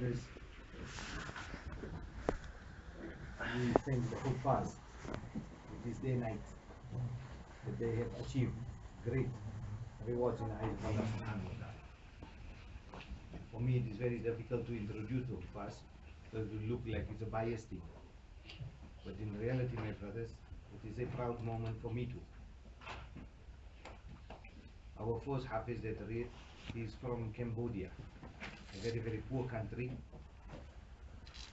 brothers, we thank the Kuffars. It is their night that they have achieved great rewards in the eyes of Allah subhanahu wa ta'ala. For me, it is very difficult to introduce the Kuffars because it will look like it's a biased thing. But in reality, my brothers, it is a proud moment for me too. Our first Hafiz that read is from Cambodia, a very, very poor country,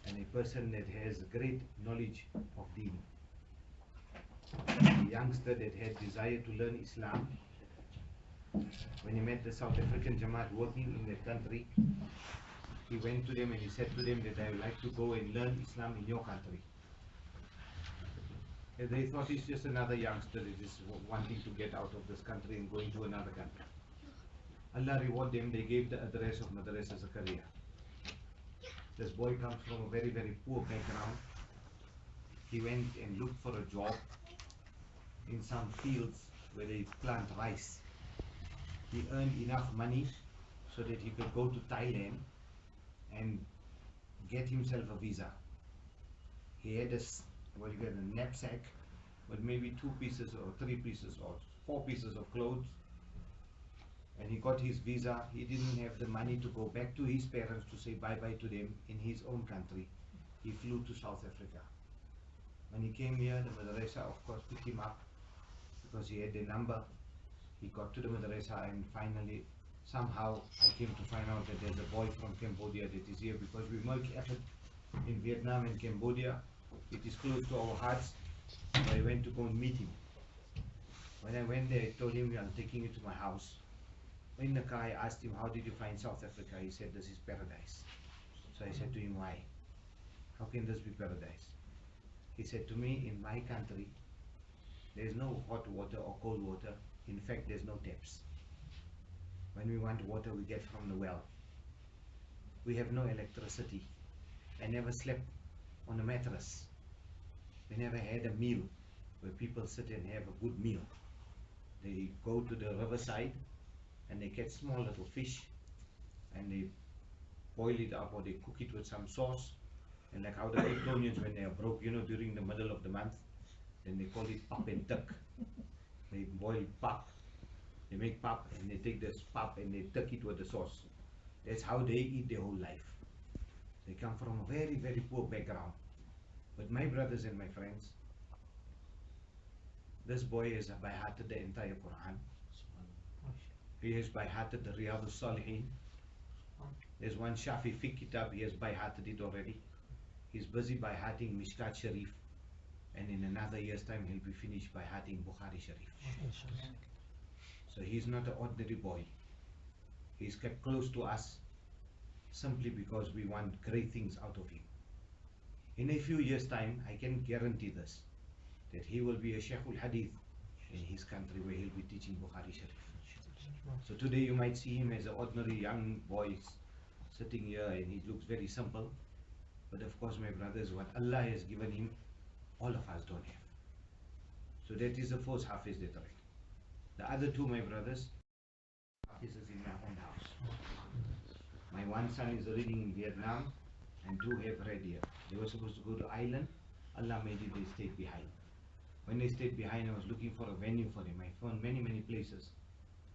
and a person that has great knowledge of Deen. A youngster that had desire to learn Islam. When he met the South African Jamaat working in that country, he went to them and he said to them that I would like to go and learn Islam in your country. And they thought he's just another youngster that is wanting to get out of this country and going to another country. Allah reward them, they gave the address of Madrasa Zakaria. This boy comes from a very, very poor background. He went and looked for a job in some fields where they plant rice. He earned enough money so that he could go to Thailand and get himself a visa. He had a knapsack with maybe 2 pieces or 3 pieces or 4 pieces of clothes, and he got his visa. He didn't have the money to go back to his parents to say bye-bye to them in his own country. He flew to South Africa. When he came here, the madrasa of course picked him up because he had the number. He got to the madrasa, and finally somehow I came to find out that there's a boy from Cambodia that is here because we make effort in Vietnam and Cambodia. It is close to our hearts. So I went to go and meet him. When I went there, I told him I'm taking you to my house. In the car, I asked him, how did you find South Africa? He said, this is paradise. So I said to him, why? How can this be paradise? He said to me, in my country, there's no hot water or cold water. In fact, there's no taps. When we want water, we get from the well. We have no electricity. I never slept on a mattress. We never had a meal where people sit and have a good meal. They go to the riverside and they catch small little fish and they boil it up or they cook it with some sauce. And like how the Etonians, when they are broke, you know, during the middle of the month, then they call it pap and tuck. They boil pap. They make pap and they take this pap and they tuck it with the sauce. That's how they eat their whole life. They come from a very, very poor background. But my brothers and my friends, this boy has by hearted the entire Quran. He has by hearted the Riyadh al-Salihin. There's one Shafi fiqh kitab, he has by hearted it already. He's busy by hearting Mishkat Sharif, and in another year's time he'll be finished by hearting Bukhari Sharif. So he's not an ordinary boy. He's kept close to us simply because we want great things out of him. In a few years' time, I can guarantee this, that he will be a Sheikh al-Hadith in his country where he'll be teaching Bukhari Sharif. So today you might see him as an ordinary young boy sitting here and he looks very simple. But of course, my brothers, what Allah has given him, all of us don't have. So that is the first Hafiz that I read. The other 2, my brothers, Hafiz is in my own house. My one son is reading in Vietnam and 2 have read here. They were supposed to go to Ireland. Allah made it, they stayed behind. When they stayed behind, I was looking for a venue for them. I found many, many places.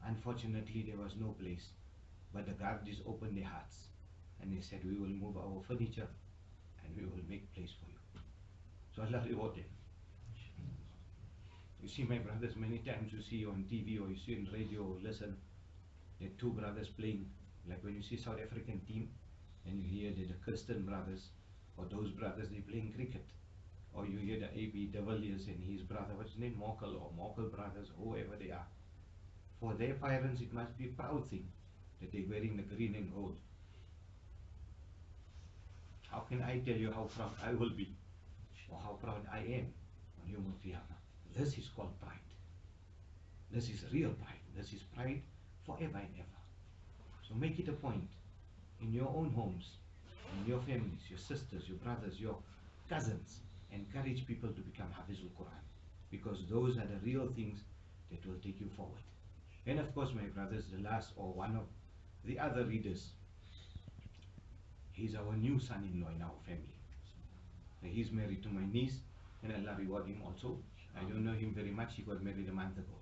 Unfortunately, there was no place. But the Gardees opened their hearts and they said, we will move our furniture and we will make place for you. So Allah reward them. You see, my brothers, many times you see on TV or you see on radio or listen, there are 2 brothers playing. Like when you see South African team and you hear that the Kirsten brothers or those brothers, they playing cricket. Or you hear the A.B. de Villiers and his brother, what's his name, Morkel or Morkel brothers, whoever they are. For their parents, it must be a proud thing that they're wearing the green and gold. How can I tell you how proud I will be or how proud I am on Yom Al-Qiyamah? This is called pride. This is real pride. This is pride forever and ever. So make it a point in your own homes, in your families, your sisters, your brothers, your cousins, encourage people to become Hafizul Quran, because those are the real things that will take you forward. And of course, my brothers, the last or one of the other readers, He's our new son-in-law in our family. He's married to my niece, and Allah reward him also. I don't know him very much. He got married a month ago.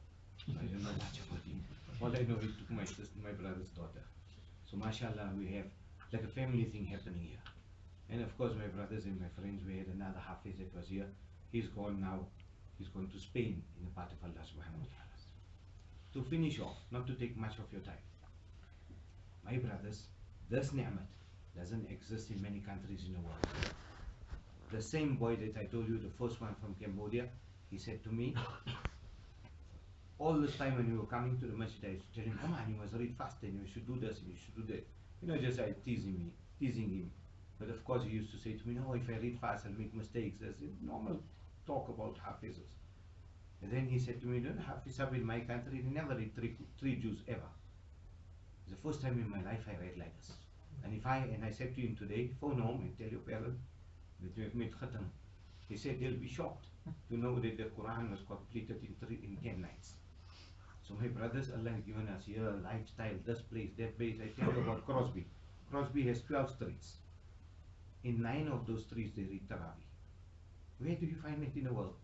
I don't know much about him. All I know, he took my sister, my brother's daughter. So mashallah, we have like a family thing happening here. And of course, my brothers and my friends, we had another Hafiz that was here. He's gone now. He's gone to Spain in the part of Allah subhanahu wa ta'ala. To finish off, not to take much of your time. My brothers, this ni'mat doesn't exist in many countries in the world. The same boy that I told you, the first one from Cambodia, he said to me, all this time when we were coming to the masjid, I used to tell him, come on, you must read fast and you should do this and you should do that. You know, just teasing him. But of course he used to say to me, no, if I read fast I'll make mistakes. That's a normal talk about Hafizes. And then he said to me, don't Hafiz up in my country, they never read three Jews ever. It's the first time in my life I read like this. And I said to him today, phone home and tell your parents that you have made Khatam. He said they'll be shocked to know that the Quran was completed in 10 nights. So my brothers, Allah has given us here a lifestyle, this place, that place. I tell you about Crosby. Crosby has 12 streets. In 9 of those streets they read Taraweeh. Where do you find it in the world?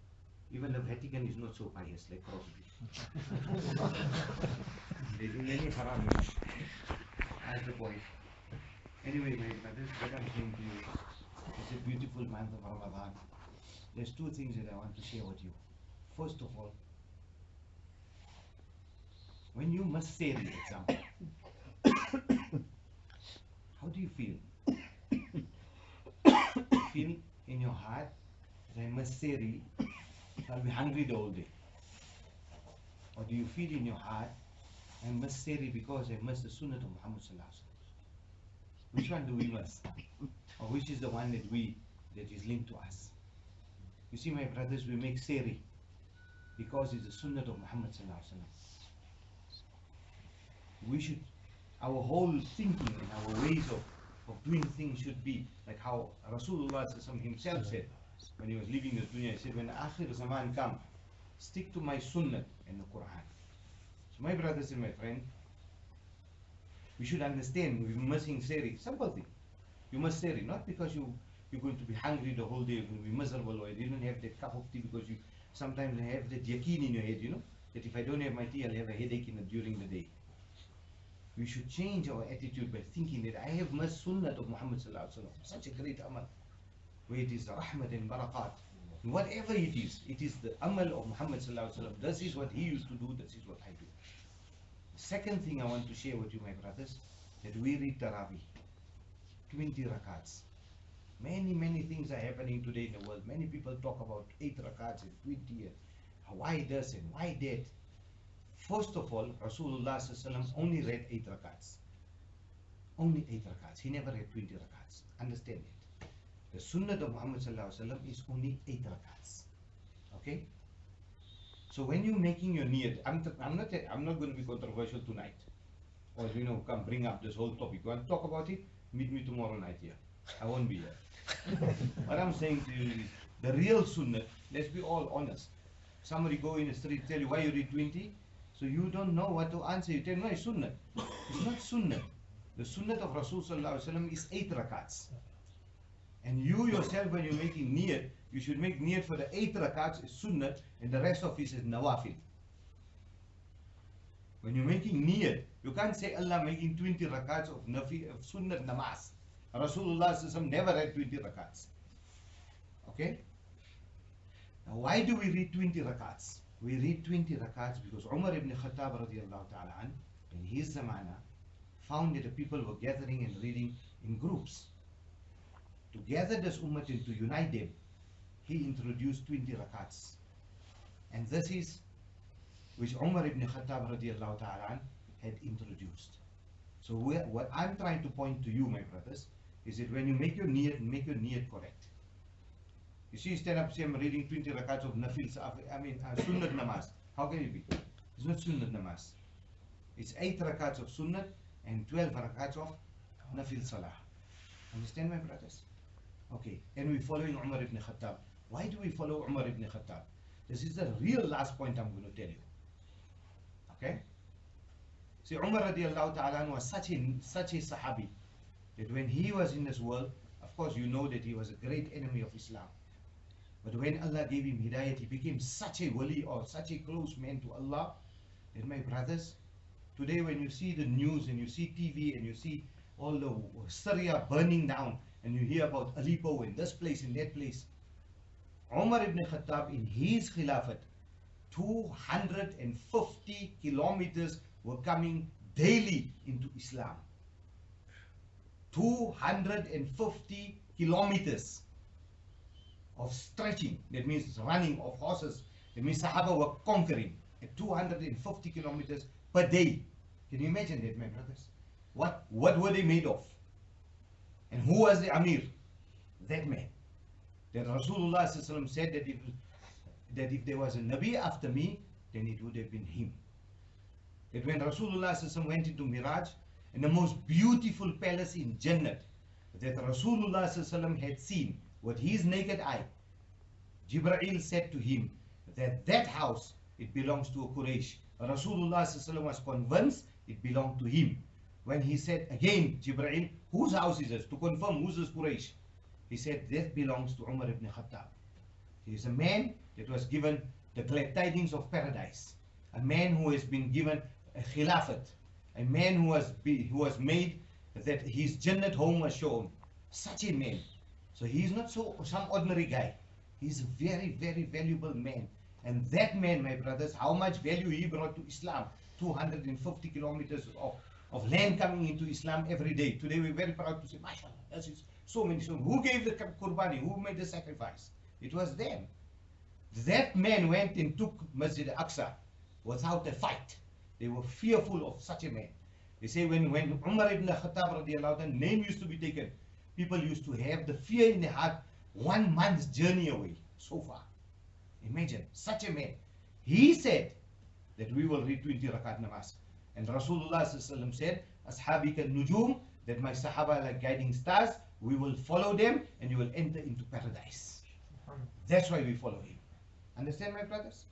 Even the Vatican is not so pious like Crosby. They do many haram. That's the point. Anyway, my brothers, what I'm saying to you, it's a beautiful month of Ramadan. There's two things that I want to share with you. First of all, when you must say the example, how do you feel? Feel in your heart that I must say I'll be hungry the whole day? Or do you feel in your heart I must say because I must the Sunnah of Muhammad sallallahu alaihi wasallam? Which one do we must? Or which is the one that is linked to us? You see, my brothers, we make seri because it's the Sunnah of Muhammad sallallahu alaihi wasallam. We should, our whole thinking and our ways of doing things should be like how Rasulullah himself said when he was leaving this dunya. He said, when Akhir Zaman come, stick to my Sunnah and the Quran. So my brothers and my friends, we should understand we're missing seri. Simple thing. You must seri, not because you're going to be hungry the whole day, you're going to be miserable, or you don't have that cup of tea because you sometimes have that yaqeen in your head, you know, that if I don't have my tea, I'll have a headache during the day. We should change our attitude by thinking that I have must Sunnah of Muhammad sallallahu alaihi wasallam, such a great amal, where it is rahmat and barakat. Whatever it is the amal of Muhammad sallallahu alaihi wasallam. This is what he used to do, this is what I do. The second thing I want to share with you, my brothers, that we read Taraweeh, 20 rakaats. Many things are happening today in the world. Many people talk about 8 rakaats and 20 and why this and why that. First of all, Rasulullah only read 8 rakats. Only 8 rakats. He never read 20 rakats. Understand it. The Sunnah of Muhammad is only 8 rakats. Okay? So when you're making your niyat, I'm not going to be controversial tonight. Or come bring up this whole topic. You want to talk about it? Meet me tomorrow night here. I won't be here. What I'm saying to you is the real Sunnah, let's be all honest. Somebody go in the street, tell you why you read 20. So you don't know what to answer. You tell me, no, it's Sunnah. It's not Sunnah. The Sunnah of Rasul sallallahu alaihi wasallam is 8 rakats. And you yourself, when you're making niyat, you should make niyat for the 8 rakats is Sunnah, and the rest of it is nawafil. When you're making niyat, you can't say Allah making 20 rakats of Sunnah namaz. Rasulullah sallallahu alaihi wasallam never read 20 rakats. Okay? Now why do we read 20 rakats? We read 20 rakats because Umar ibn Khattab radiallahu ta'ala an, in his zamana, found that the people were gathering and reading in groups. To gather this ummah and to unite them, he introduced 20 rakats. And this is which Umar ibn Khattab radiallahu ta'ala an had introduced. So what I'm trying to point to you, my brothers, is that when you make your niyat correct. You see, stand up, say I'm reading 20 rakats of nafil, sunnat namaz. How can it be? It's not sunnat namaz. It's 8 rakats of sunnat and 12 rakats of nafil salah. Understand, my brothers? Okay, and we're following Umar ibn Khattab. Why do we follow Umar ibn Khattab? This is the real last point I'm going to tell you. Okay? See, Umar radiallahu ta'ala was such a sahabi that when he was in this world, of course you know that he was a great enemy of Islam. But when Allah gave him hidayat, he became such a wali or such a close man to Allah, that my brothers, today when you see the news and you see TV and you see all the Syria burning down and you hear about Aleppo and this place and that place, Umar ibn Khattab in his Khilafat, 250 kilometers were coming daily into Islam. 250 kilometers of stretching, that means running of horses, that means Sahaba were conquering at 250 kilometers per day. Can you imagine that, my brothers? What were they made of? And who was the Amir? That man. That Rasulullah said that if there was a Nabi after me, then it would have been him. That when Rasulullah went into Miraj, in the most beautiful palace in Jannah, that Rasulullah had seen with his naked eye, Jibreel said to him that that house, it belongs to a Quraysh. Rasulullah was convinced it belonged to him. When he said again, Jibreel, whose house is this? To confirm whose is Quraysh. He said, that belongs to Umar ibn Khattab. He is a man that was given the glad tidings of paradise. A man who has been given a khilafat. A man who was made that his Jannat home was shown. Such a man. So he is not some ordinary guy. He is a very, very valuable man. And that man, my brothers, how much value he brought to Islam. 250 kilometers of land coming into Islam every day. Today we're very proud to say, mashallah, this is so many. So who gave the qurbani? Who made the sacrifice? It was them. That man went and took Masjid Aqsa without a fight. They were fearful of such a man. They say when Umar ibn Khattab radiallahu anhu name used to be taken, people used to have the fear in their heart 1 month's journey away, so far. Imagine, such a man. He said that we will read 20 rakat namaz. And Rasulullah said, Ashabika nujum, that my Sahaba are like guiding stars, we will follow them and you will enter into paradise. That's why we follow him. Understand, my brothers?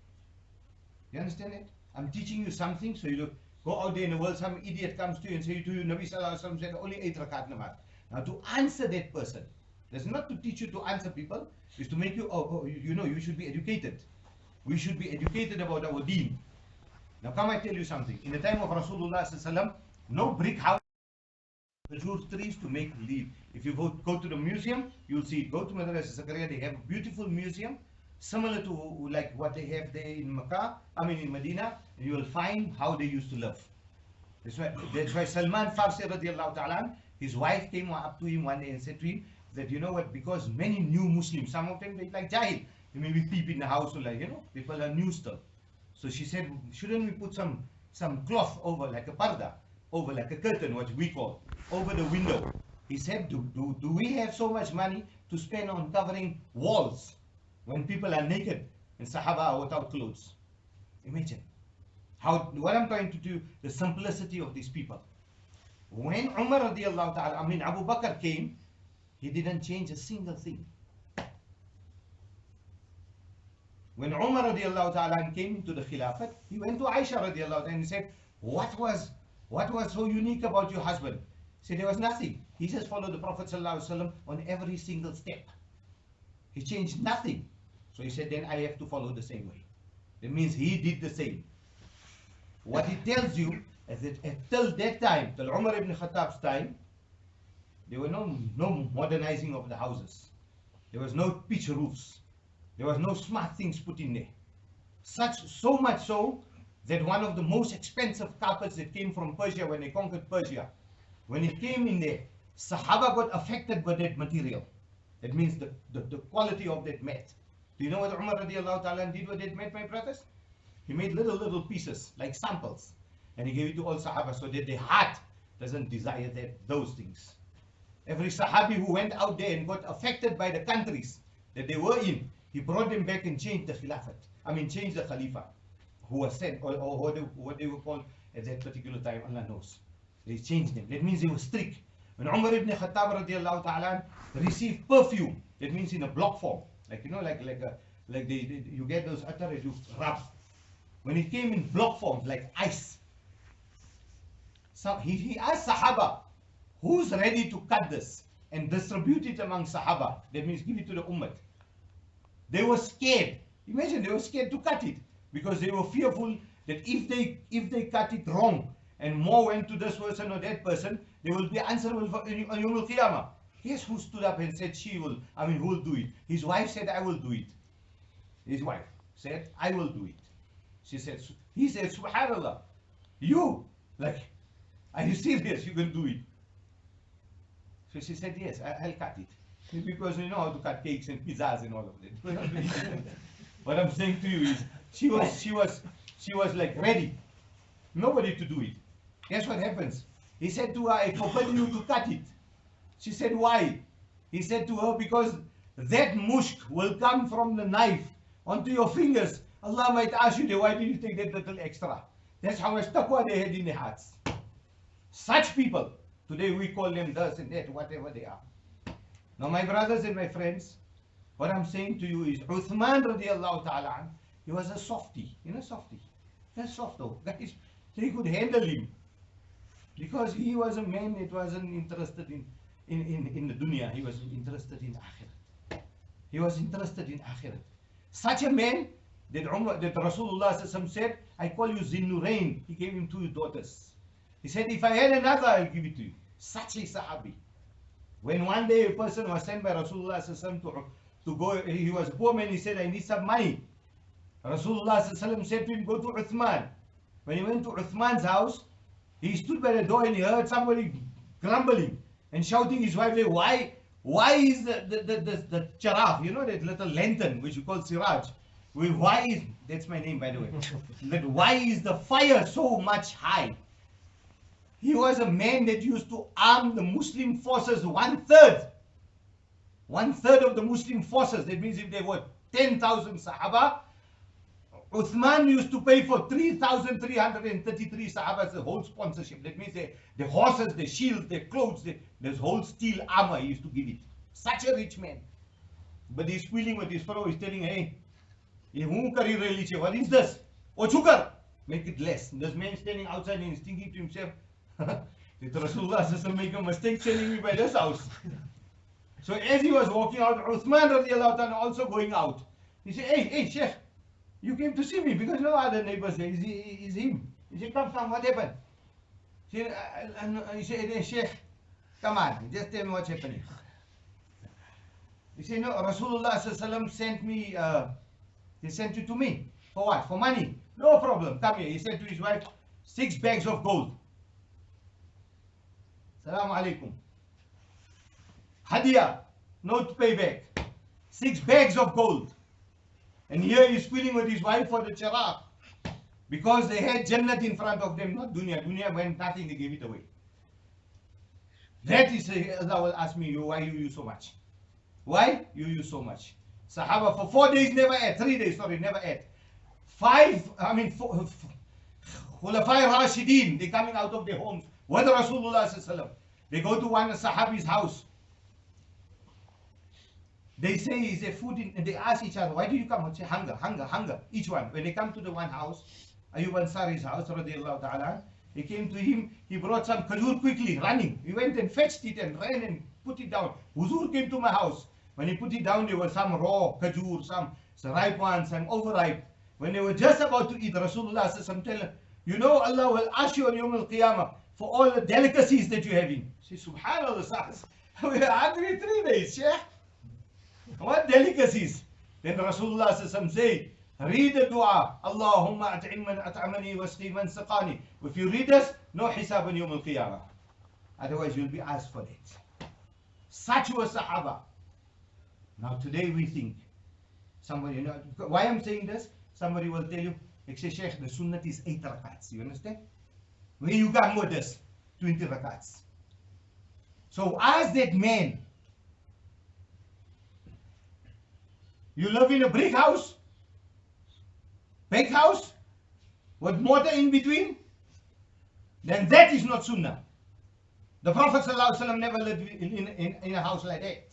You understand it? I'm teaching you something, so you go out there in the world, some idiot comes to you and say to you, Nabi Sallallahu Alaihi Wasallam said only 8 rakat namaz. Now to answer that person, that's not to teach you to answer people, is to make you, you know, you should be educated. We should be educated about our deen. Now come I tell you something. In the time of Rasulullah Sallallahu Alaihi Wasallam, no brick house, khajur trees to make leaf. If you go to the museum, you'll see it. Go to Madrasa Zakaria, they have a beautiful museum, similar to like what they have there in in Medina, and you will find how they used to live. That's why Salman Farsi radiallahu ta'ala, his wife came up to him one day and said to him that, you know what, because many new Muslims, some of them they like jahil, they maybe peep in the house or like, you know, people are new still. So she said, shouldn't we put some cloth over, like a parda, over like a curtain, what we call, over the window? He said, do we have so much money to spend on covering walls when people are naked and Sahaba are without clothes? Imagine what I'm trying to do, the simplicity of these people. When Umar radiallahu ta'ala, Abu Bakr came, he didn't change a single thing. When Umar radiallahu ta'ala came into the Khilafat, he went to Aisha radiallahu ta'ala and he said, what was so unique about your husband? He said, there was nothing. He just followed the Prophet sallallahu alaihi wasallam on every single step. He changed nothing. So he said, then I have to follow the same way. That means he did the same. What he tells you is that till that time, till Umar ibn Khattab's time, there were no modernizing of the houses. There was no pitch roofs. There was no smart things put in there. So much so that one of the most expensive carpets that came from Persia when they conquered Persia, when it came in there, Sahaba got affected by that material. That means the quality of that mat. Do you know what Umar radiallahu ta'ala did with that mat, my brothers? He made little pieces, like samples, and he gave it to all Sahaba so that their heart doesn't desire those things. Every Sahabi who went out there and got affected by the countries that they were in, he brought them back and changed the Khilafat. Changed the Khalifa who was sent, or what they were called at that particular time, Allah knows. They changed them. That means they were strict. When Umar ibn Khattab radiallahu ta'ala received perfume, that means in a block form, like you know, you get those attar that you rub. When it came in block forms like ice, so he asked Sahaba, who's ready to cut this and distribute it among Sahaba? That means give it to the Ummah. They were scared. Imagine, they were scared to cut it because they were fearful that if they cut it wrong and more went to this person or that person, they will be answerable for on Yawm al-Qiyamah. Guess who stood up and said who will do it? His wife said, I will do it. His wife said, I will do it. He said, Subhanallah, are you serious? You can do it. So she said, yes, I'll cut it. Because you know how to cut cakes and pizzas and all of that. What I'm saying to you is, she was like ready. Nobody to do it. Guess what happens? He said to her, I forbid you to cut it. She said, why? He said to her, because that mushk will come from the knife onto your fingers. Allah might ask you, why did you take that little extra? That's how much taqwa they had in their hearts. Such people, today we call them this and that, whatever they are. Now my brothers and my friends, what I'm saying to you is, Uthman radiallahu ta'ala, he was a softie, softie. That's soft though. Guys, they could handle him. Because he was a man that wasn't interested in the dunya, he was interested in akhirat. He was interested in akhirat. Such a man that Rasulullah said, I call you Zinnurain. He gave him 2 daughters. He said, if I had another, I'll give it to you. Such a Sahabi. When one day a person was sent by Rasulullah to go, he was a poor man, he said, I need some money. Rasulullah said to him, go to Uthman. When he went to Uthman's house, he stood by the door and he heard somebody grumbling and shouting his wife, why is the charaf, that little lantern which we call Seraj, that's my name by the way, why is the fire so much high? He was a man that used to arm the Muslim forces 1/3. 1/3 of the Muslim forces. That means if there were 10,000 Sahaba, Uthman used to pay for 3,333 Sahabas the whole sponsorship. That means the horses, the shields, the clothes, the whole steel armor he used to give it. Such a rich man. But he's squealing with his fellow, he's telling, hey, what is this? Ochukar! Make it less. This man standing outside and he's thinking to himself, did Rasulullah make a mistake sending me by this house? So as he was walking out, Uthman radiallahu ta'ala also going out. He said, hey, Sheikh, you came to see me because no other neighbors there. Is him. He said, come, what happened? He said, hey, Sheikh, come on, just tell me what's happening. He said, no, Rasulullah sent me, he sent you to me. For what? For money? No problem, come here. He said to his wife, 6 bags of gold. Salaam alaikum. Hadiya, no to pay back. 6 bags of gold. And here he's squealing with his wife for the charaf. Because they had Jannat in front of them, not dunya. Dunya went nothing, they gave it away. That is, Allah will ask me, why you use so much? Why you use so much? Sahaba for 4 days never ate, 3 days, sorry, never ate. 4 Khulafai Rashidin, they coming out of their homes. With Rasulullah, they go to one Sahabi's house. They say, is there food in, and they ask each other, why do you come? Say, hunger, each one. When they come to the one house, Ayub Ansari's house, radiallahu ta'ala, he came to him, he brought some khajur quickly, running. He went and fetched it and ran and put it down. Huzur came to my house. When he put it down, there were some raw khajur, some ripe ones, some overripe. When they were just about to eat, Rasulullah tell them, you know Allah will ask you on Yawm al-Qiyamah for all the delicacies that you're having. Say, Subhanallah, Sahas. We are hungry 3 days, Sheikh. What delicacies? Then Rasulullah say, read the dua, Allahumma at'im man at'amani wasqi man saqani. If you read this, no hisab on Yawm al-Qiyamah. Otherwise you'll be asked for that. Such was Sahaba. Now today we think, somebody, why I'm saying this? Somebody will tell you, Sheikh, the sunnah is 8 rakaats. You understand? Where you come with this? 20 rakaats. So ask that man, you live in a brick house, big house, with mortar in between, then that is not sunnah. The Prophet ﷺ never lived in a house like that.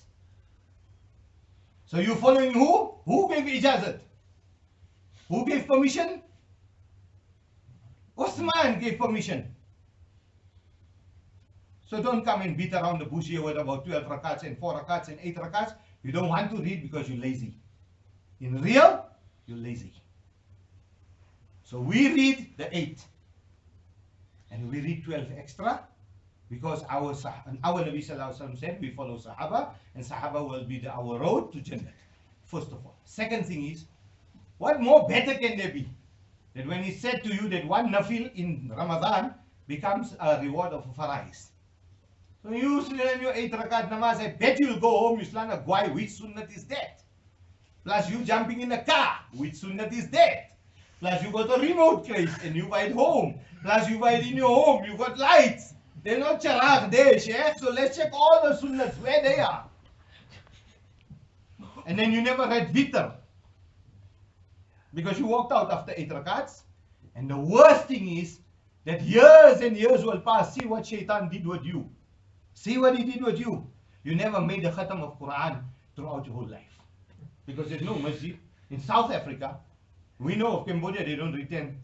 So you following who? Who gave ijazat? Who gave permission? Uthman gave permission. So don't come and beat around the bush here with about 12 rakats and 4 rakats and 8 rakats. You don't want to read because you're lazy. In real, you're lazy. So we read the 8. And we read 12 extra because our Nabi Sallallahu Alaihi Wasallam said we follow Sahaba, and Sahaba will be our road to Jannah. First of all. Second thing is, what more better can there be? That when he said to you that one nafil in Ramadan becomes a reward of a farais. So you learn your 8 rakat namaz, I bet you'll go home, you slan a guy, which sunnat is that? Plus you jumping in a car, which sunnat is that? Plus you got a remote place and you buy it home. Plus you buy it in your home, you got lights. They're not charaq there, Sheikh. So let's check all the sunnats, where they are. And then you never read bitter. Because you walked out after 8 rakats. And the worst thing is that years and years will pass. See what Shaitan did with you. See what he did with you. You never made a khatam of Quran throughout your whole life. Because there's no masjid. In South Africa, we know of Cambodia, they don't return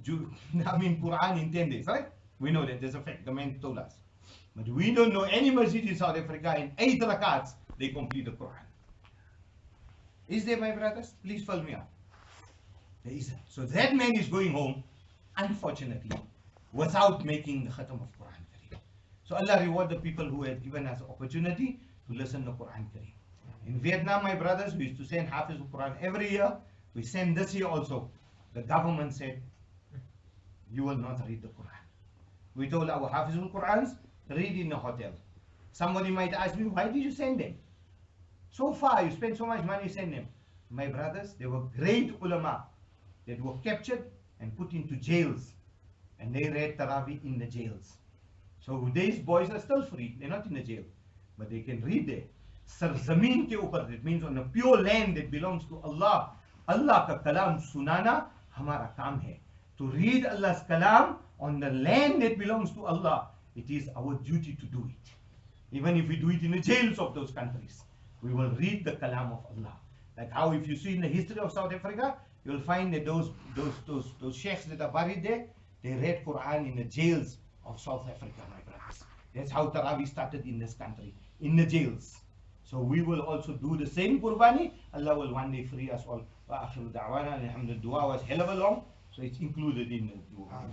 Quran in 10 days, right? We know that, there's a fact, the man told us. But we don't know any masjid in South Africa in 8 rakats, they complete the Quran. Is there, my brothers? Please follow me up. There isn't. So that man is going home, unfortunately, without making the khatam of Quran Kareem. So Allah reward the people who have given us the opportunity to listen to Quran Kareem. In Vietnam, my brothers, we used to send Hafiz of Quran every year. We send this year also. The government said, you will not read the Quran. We told our Hafiz al Qurans, read in a hotel. Somebody might ask me, why did you send them? So far, you spend so much money, send them. My brothers, they were great ulama that were captured and put into jails. And they read Taraweeh in the jails. So these boys are still free. They're not in the jail. But they can read there. Sar zameen ke upar, it means on a pure land that belongs to Allah. Allah ka kalam sunana hamara kaam hai. To read Allah's kalam on the land that belongs to Allah, it is our duty to do it. Even if we do it in the jails of those countries, we will read the kalam of Allah. Like how if you see in the history of South Africa, you will find that those sheikhs that are buried there, they read Quran in the jails of South Africa, my brothers. That's how Taraweeh started in this country, in the jails. So we will also do the same Qurbani. Allah will one day free us all. Wa akhiru da'wana, alhamdulillah, dua was hell of a long, so it's included in the dua.